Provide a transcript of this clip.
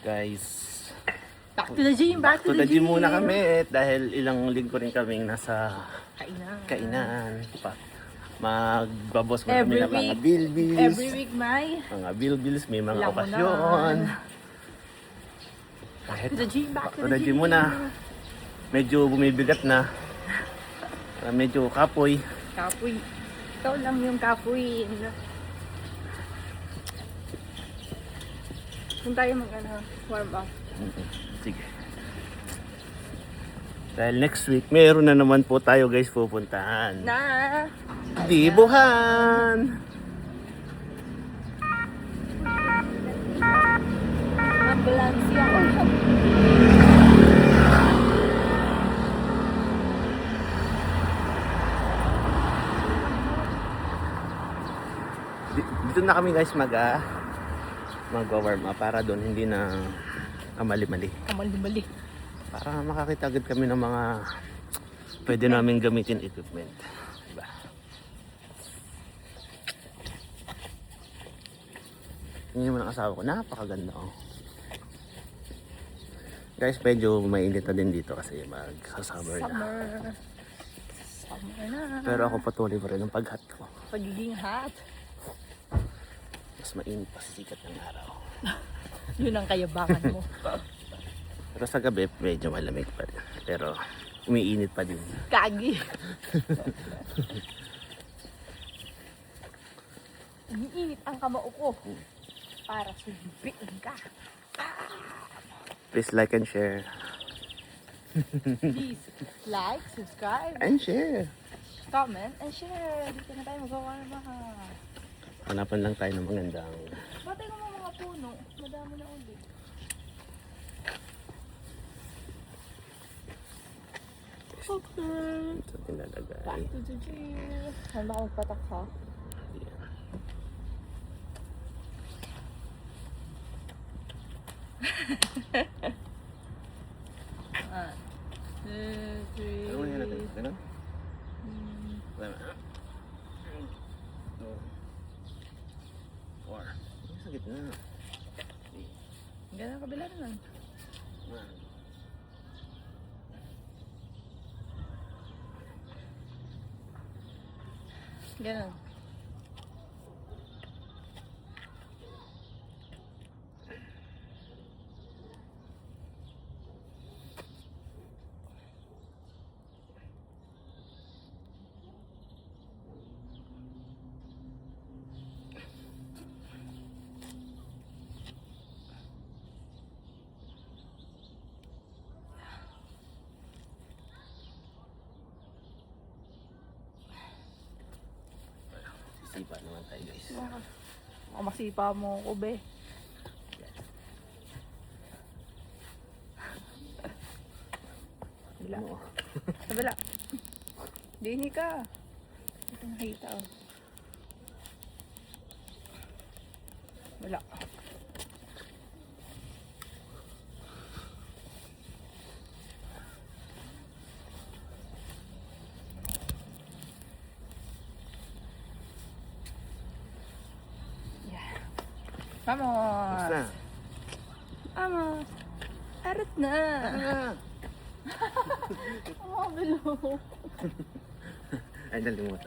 Guys, Back to the gym, back to the gym. muna kami dahil ilang linggo rin kaming nasa Kainan. kainan. Magbabos mo kami ng mga bills. Every week may. Mga bills, may mga Alam mo okasyon. naman. Back to the gym, back to the gym muna. Medyo bumibigat na. Medyo kapoy. Kapoy. Ikaw lang yung kapoy. Kung tayo warm up. Sige. Dahil next week, meron na naman po tayo guys pupuntahan. Na! Dibuhan! Ambulance ako. Dito na kami guys mag-warm up para doon hindi na kamali-mali. Kamali-mali. Para makakita agad kami ng mga pwede namin gamitin equipment. Diba? Tingnan mo ng asawa ko, napakaganda oh. Guys, medyo mainit na din dito kasi mag-summer na. Summer na. Pero ako patuloy pa rin ang paghat ko. Pagiging hot. Mas mainit pa sa sikat ng araw. Yun ang kayabangan mo. Pero sa gabi, medyo malamig pa rin. Pero umiinit pa din. Kagi. Umiinit ang kamao ko. Para subiin ka. Please like and share. Please like, subscribe, And share. comment, and share. Dito na tayo magawa. Hanapan lang tayo ng magandang Batay mo mga puno. Madami na ulit. Okay. ito tinalagay. Back to the gym. Saan ba ako magpatak ha? Ayan. Ano yan natin? Ganun? Wala na. 2, 4. Sa gitna. Ganun kabila naman. 1. Ganun. Sisipa naman tayo guys. Baka masipa mo ko, be. Kabila. Ano? Kabila. Dini ka. Ito nakita, oh. Wala. Yeah. Vamos. Basta. Vamos. Arat na. Oh, bilo. Ay, nalimutan.